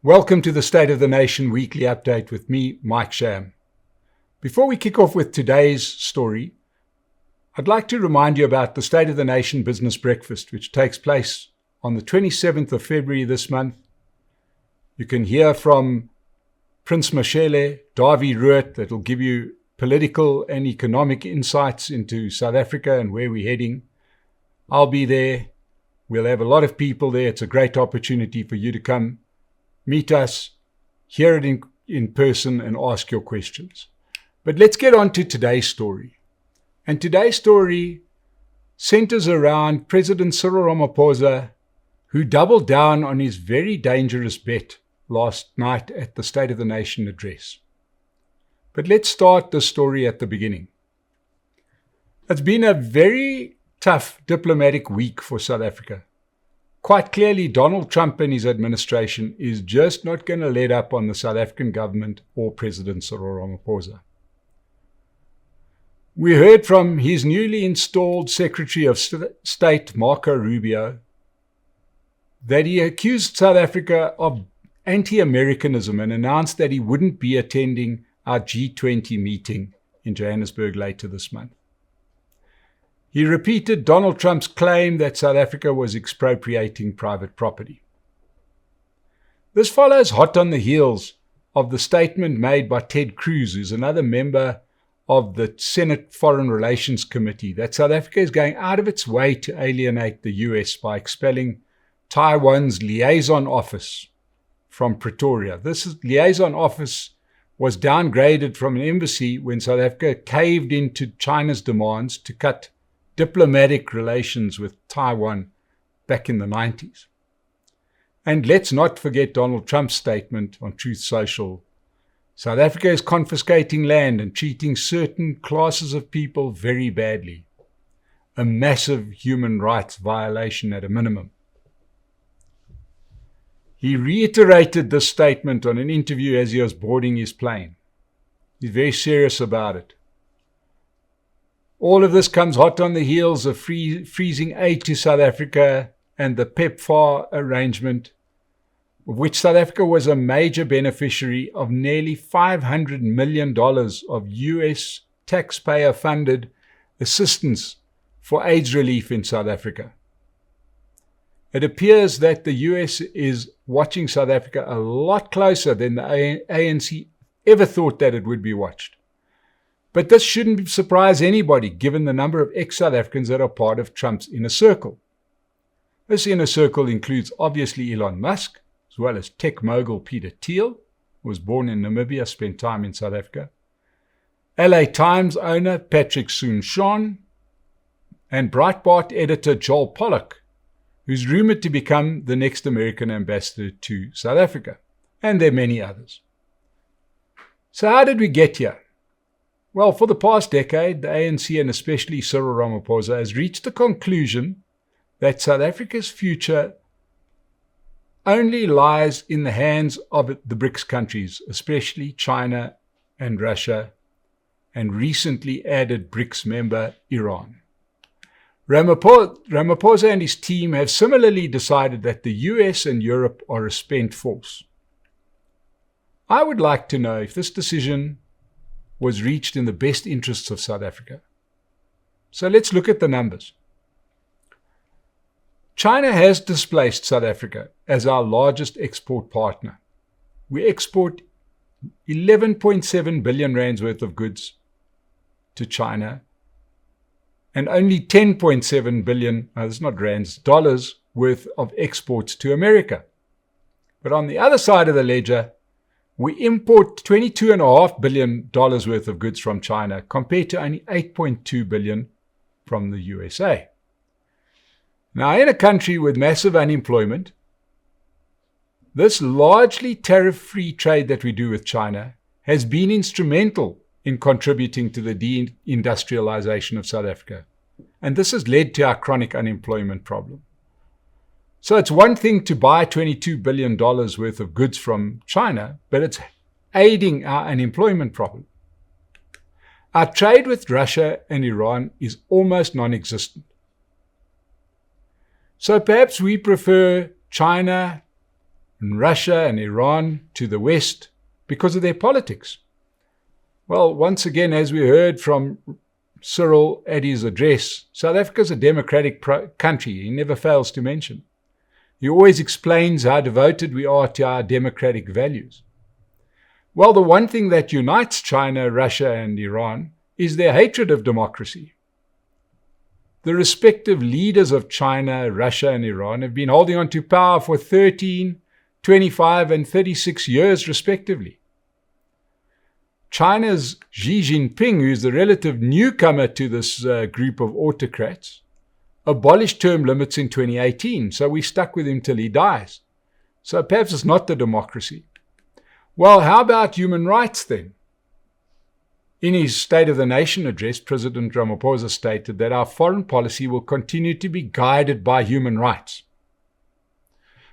Welcome to the State of the Nation weekly update with me, Mike Sham. Before we kick off with today's story, I'd like to remind you about the State of the Nation Business Breakfast, which takes place on the 27th of February this month. You can hear from Prince Mashele, Davie Root, that will give you political and economic insights into South Africa and where we're heading. I'll be there. We'll have a lot of people there. It's a great opportunity for you to come meet us, hear it in person, and ask your questions. But let's get on to today's story. And today's story centers around President Cyril Ramaphosa, who doubled down on his very dangerous bet last night at the State of the Nation address. But let's start the story at the beginning. It's been a very tough diplomatic week for South Africa. Quite clearly, Donald Trump and his administration is just not going to let up on the South African government or President Cyril Ramaphosa. We heard from his newly installed Secretary of State, Marco Rubio, that he accused South Africa of anti-Americanism and announced that he wouldn't be attending our G20 meeting in Johannesburg later this month. He repeated Donald Trump's claim that South Africa was expropriating private property. This follows hot on the heels of the statement made by Ted Cruz, who's another member of the Senate Foreign Relations Committee, that South Africa is going out of its way to alienate the US by expelling Taiwan's liaison office from Pretoria. This liaison office was downgraded from an embassy when South Africa caved into China's demands to cut diplomatic relations with Taiwan back in the 90s. And let's not forget Donald Trump's statement on Truth Social. South Africa is confiscating land and treating certain classes of people very badly. A massive human rights violation at a minimum. He reiterated this statement on an interview as he was boarding his plane. He's very serious about it. All of this comes hot on the heels of freezing aid to South Africa and the PEPFAR arrangement, of which South Africa was a major beneficiary of nearly $500 million of US taxpayer-funded assistance for AIDS relief in South Africa. It appears that the US is watching South Africa a lot closer than the ANC ever thought that it would be watched. But this shouldn't surprise anybody, given the number of ex-South Africans that are part of Trump's inner circle. This inner circle includes obviously Elon Musk, as well as tech mogul Peter Thiel, who was born in Namibia, spent time in South Africa, LA Times owner Patrick Soon-Shiong, and Breitbart editor Joel Pollak, who's rumored to become the next American ambassador to South Africa. And there are many others. So how did we get here? Well, for the past decade, the ANC and especially Cyril Ramaphosa has reached the conclusion that South Africa's future only lies in the hands of the BRICS countries, especially China and Russia, and recently added BRICS member Iran. Ramaphosa and his team have similarly decided that the US and Europe are a spent force. I would like to know if this decision was reached in the best interests of South Africa. So let's look at the numbers. China has displaced South Africa as our largest export partner. We export 11.7 billion rands worth of goods to China and only 10.7 billion, that's not rands, dollars worth of exports to America. But on the other side of the ledger, we import $22.5 billion worth of goods from China compared to only $8.2 billion from the USA. Now, in a country with massive unemployment, this largely tariff-free trade that we do with China has been instrumental in contributing to the deindustrialization of South Africa. And this has led to our chronic unemployment problem. So it's one thing to buy $22 billion worth of goods from China, but it's aiding our unemployment problem. Our trade with Russia and Iran is almost non-existent. So perhaps we prefer China and Russia and Iran to the West because of their politics. Well, once again, as we heard from Cyril at his address, South Africa is a democratic country. He never fails to mention. He always explains how devoted we are to our democratic values. Well, the one thing that unites China, Russia, and Iran is their hatred of democracy. The respective leaders of China, Russia, and Iran have been holding on to power for 13, 25, and 36 years, respectively. China's Xi Jinping, who's the relative newcomer to this group of autocrats, abolished term limits in 2018, so we're stuck with him till he dies. So perhaps it's not the democracy. Well, how about human rights then? In his State of the Nation address, President Ramaphosa stated that our foreign policy will continue to be guided by human rights.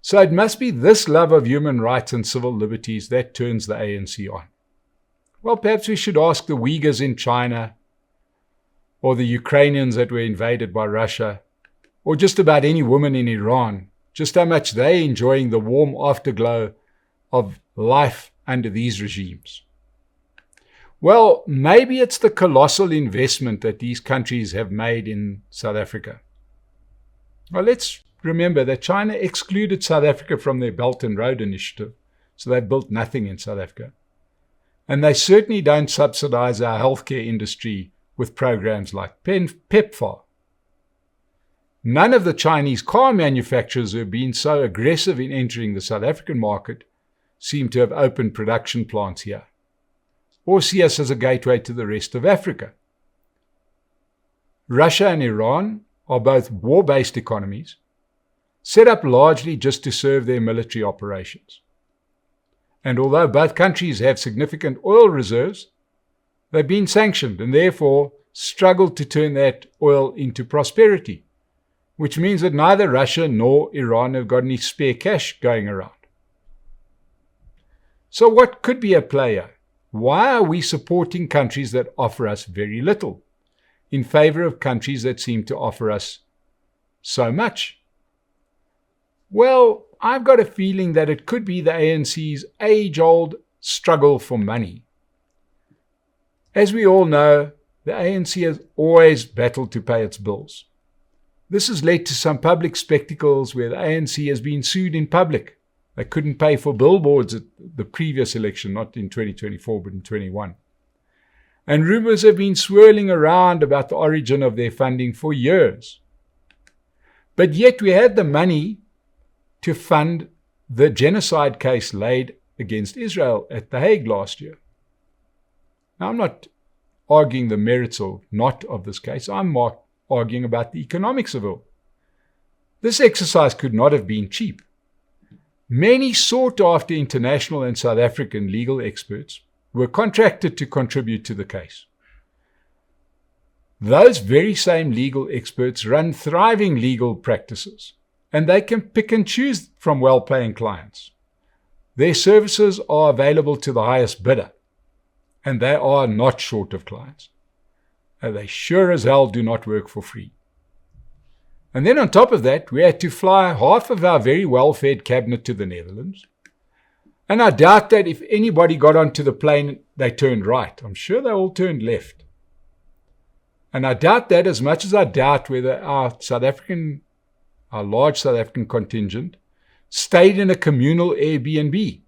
So it must be this love of human rights and civil liberties that turns the ANC on. Well, perhaps we should ask the Uyghurs in China, or the Ukrainians that were invaded by Russia, or just about any woman in Iran, just how much they're enjoying the warm afterglow of life under these regimes. Well, maybe it's the colossal investment that these countries have made in South Africa. Well, let's remember that China excluded South Africa from their Belt and Road Initiative, so they built nothing in South Africa. And they certainly don't subsidize our healthcare industry with programs like PEPFAR. None of the Chinese car manufacturers who have been so aggressive in entering the South African market seem to have opened production plants here, or see us as a gateway to the rest of Africa. Russia and Iran are both war-based economies, set up largely just to serve their military operations. And although both countries have significant oil reserves, they've been sanctioned and therefore struggled to turn that oil into prosperity, which means that neither Russia nor Iran have got any spare cash going around. So what could be a player? Why are we supporting countries that offer us very little in favor of countries that seem to offer us so much? Well, I've got a feeling that it could be the ANC's age-old struggle for money. As we all know, the ANC has always battled to pay its bills. This has led to some public spectacles where the ANC has been sued in public. They couldn't pay for billboards at the previous election, not in 2024, but in 21. And rumors have been swirling around about the origin of their funding for years. But yet we had the money to fund the genocide case laid against Israel at The Hague last year. Now, I'm not arguing the merits or not of this case. I'm arguing about the economics of it. This exercise could not have been cheap. Many sought-after international and South African legal experts were contracted to contribute to the case. Those very same legal experts run thriving legal practices, and they can pick and choose from well-paying clients. Their services are available to the highest bidder, and they are not short of clients. And they sure as hell do not work for free. And then on top of that, we had to fly half of our very well-fed cabinet to the Netherlands. And I doubt that if anybody got onto the plane, they turned right. I'm sure they all turned left. And I doubt that as much as I doubt whether our large South African contingent stayed in a communal Airbnb.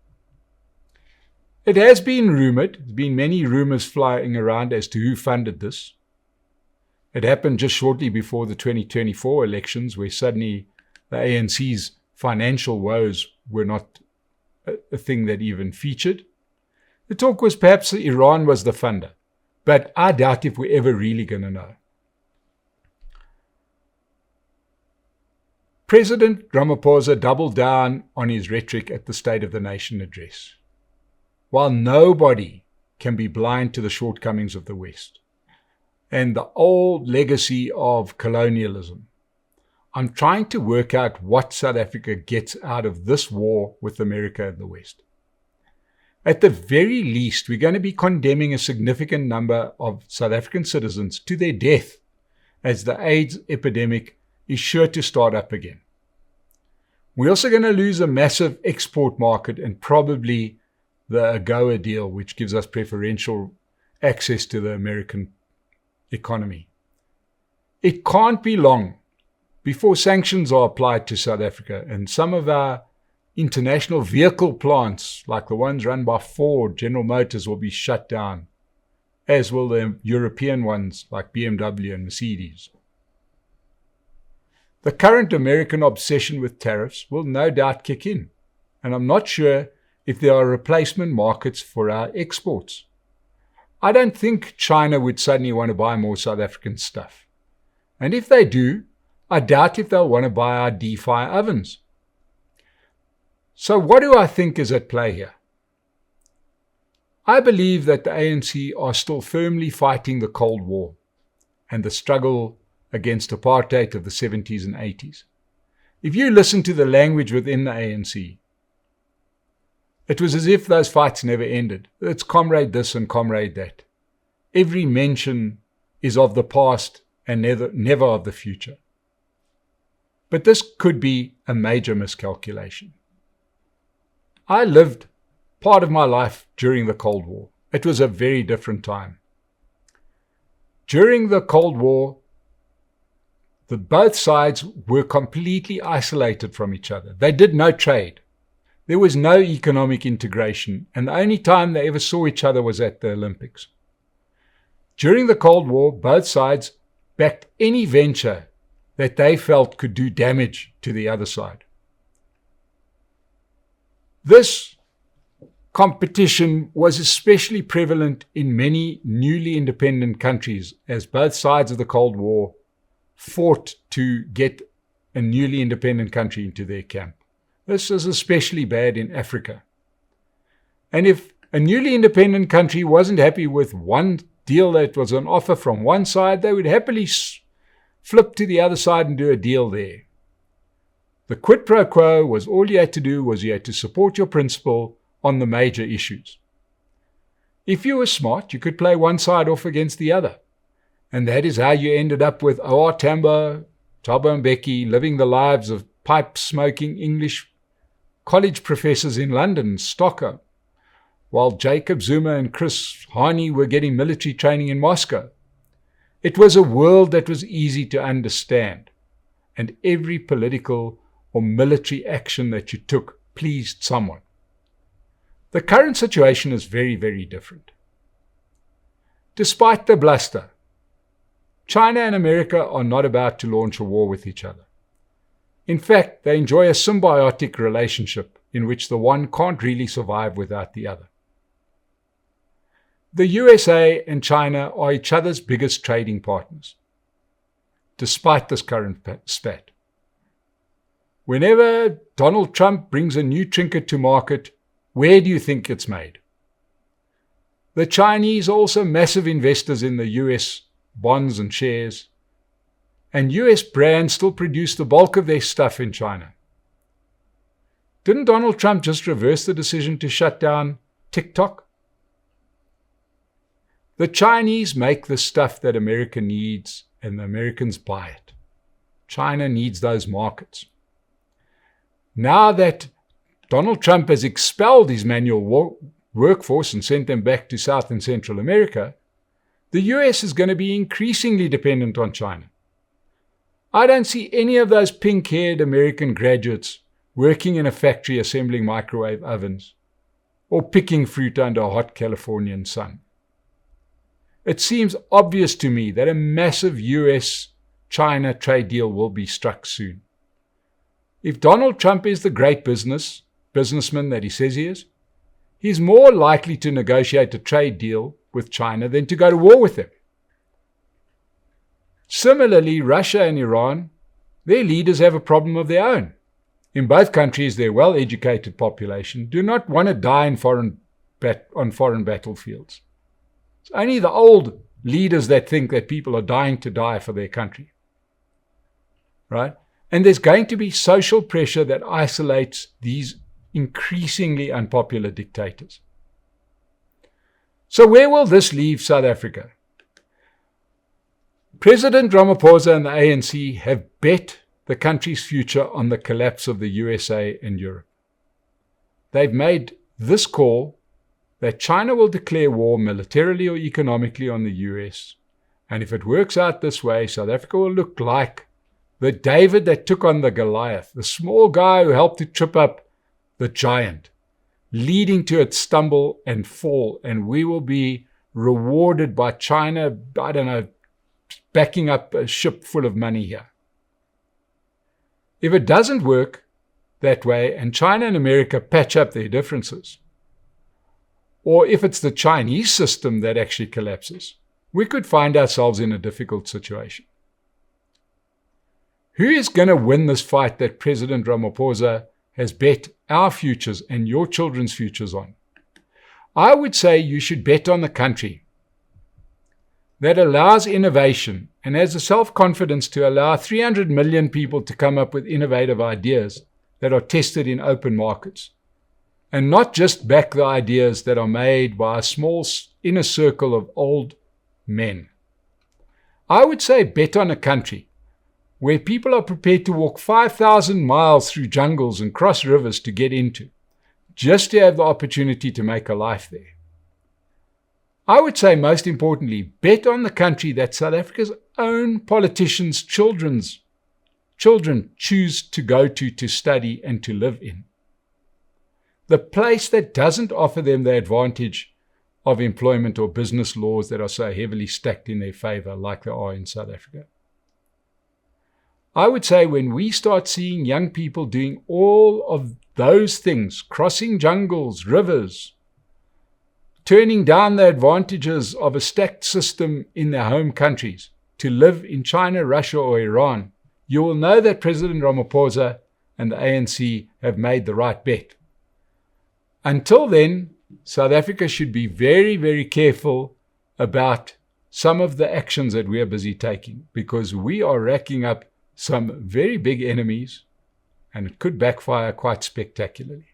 It has been rumored, there's been many rumors flying around as to who funded this. It happened just shortly before the 2024 elections, where suddenly the ANC's financial woes were not a thing that even featured. The talk was perhaps Iran was the funder, but I doubt if we're ever really going to know. President Ramaphosa doubled down on his rhetoric at the State of the Nation address. While nobody can be blind to the shortcomings of the West and the old legacy of colonialism, I'm trying to work out what South Africa gets out of this war with America and the West. At the very least, we're going to be condemning a significant number of South African citizens to their death, as the AIDS epidemic is sure to start up again. We're also going to lose a massive export market and probably the AGOA deal, which gives us preferential access to the American economy. It can't be long before sanctions are applied to South Africa, and some of our international vehicle plants, like the ones run by Ford, General Motors, will be shut down, as will the European ones like BMW and Mercedes. The current American obsession with tariffs will no doubt kick in, and I'm not sure if there are replacement markets for our exports. I don't think China would suddenly want to buy more South African stuff. And if they do, I doubt if they'll want to buy our D-Fi ovens. So what do I think is at play here? I believe that the ANC are still firmly fighting the Cold War and the struggle against apartheid of the 70s and 80s. If you listen to the language within the ANC, it was as if those fights never ended. It's comrade this and comrade that. Every mention is of the past and never of the future. But this could be a major miscalculation. I lived part of my life during the Cold War. It was a very different time. During the Cold War, both sides were completely isolated from each other. They did no trade. There was no economic integration, and the only time they ever saw each other was at the Olympics. During the Cold War, both sides backed any venture that they felt could do damage to the other side. This competition was especially prevalent in many newly independent countries, as both sides of the Cold War fought to get a newly independent country into their camp. This is especially bad in Africa. And if a newly independent country wasn't happy with one deal that was on offer from one side, they would happily flip to the other side and do a deal there. The quid pro quo was all you had to do was you had to support your principle on the major issues. If you were smart, you could play one side off against the other. And that is how you ended up with O.R. Tambo, Thabo Mbeki living the lives of pipe-smoking English college professors in London and Stockholm, while Jacob Zuma and Chris Hani were getting military training in Moscow. It was a world that was easy to understand, and every political or military action that you took pleased someone. The current situation is very, very different. Despite the bluster, China and America are not about to launch a war with each other. In fact, they enjoy a symbiotic relationship in which the one can't really survive without the other. The USA and China are each other's biggest trading partners, despite this current spat. Whenever Donald Trump brings a new trinket to market, where do you think it's made? The Chinese are also massive investors in the US bonds and shares, and US brands still produce the bulk of their stuff in China. Didn't Donald Trump just reverse the decision to shut down TikTok? The Chinese make the stuff that America needs, and the Americans buy it. China needs those markets. Now that Donald Trump has expelled his manual workforce and sent them back to South and Central America, the US is going to be increasingly dependent on China. I don't see any of those pink-haired American graduates working in a factory assembling microwave ovens or picking fruit under a hot Californian sun. It seems obvious to me that a massive US-China trade deal will be struck soon. If Donald Trump is the great businessman that he says he is, he's more likely to negotiate a trade deal with China than to go to war with them. Similarly, Russia and Iran, their leaders have a problem of their own. In both countries, their well-educated population do not want to die on foreign battlefields. It's only the old leaders that think that people are dying to die for their country. Right? And there's going to be social pressure that isolates these increasingly unpopular dictators. So where will this leave South Africa? President Ramaphosa and the ANC have bet the country's future on the collapse of the USA and Europe. They've made this call that China will declare war militarily or economically on the US. And if it works out this way, South Africa will look like the David that took on the Goliath, the small guy who helped to trip up the giant, leading to its stumble and fall. And we will be rewarded by China, I don't know, backing up a ship full of money here. If it doesn't work that way and China and America patch up their differences, or if it's the Chinese system that actually collapses, we could find ourselves in a difficult situation. Who is going to win this fight that President Ramaphosa has bet our futures and your children's futures on? I would say you should bet on the country that allows innovation and has the self-confidence to allow 300 million people to come up with innovative ideas that are tested in open markets, and not just back the ideas that are made by a small inner circle of old men. I would say bet on a country where people are prepared to walk 5,000 miles through jungles and cross rivers to get into, just to have the opportunity to make a life there. I would say, most importantly, bet on the country that South Africa's own politicians' children choose to go to study and to live in. The place that doesn't offer them the advantage of employment or business laws that are so heavily stacked in their favor like they are in South Africa. I would say when we start seeing young people doing all of those things, crossing jungles, rivers, turning down the advantages of a stacked system in their home countries to live in China, Russia, or Iran, you will know that President Ramaphosa and the ANC have made the right bet. Until then, South Africa should be very, very careful about some of the actions that we are busy taking, because we are racking up some very big enemies and it could backfire quite spectacularly.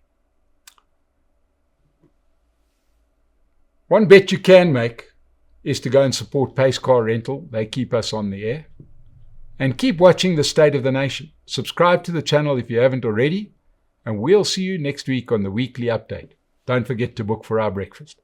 One bet you can make is to go and support Pace Car Rental. They keep us on the air. And keep watching The State of the Nation. Subscribe to the channel if you haven't already, and we'll see you next week on the weekly update. Don't forget to book for our breakfast.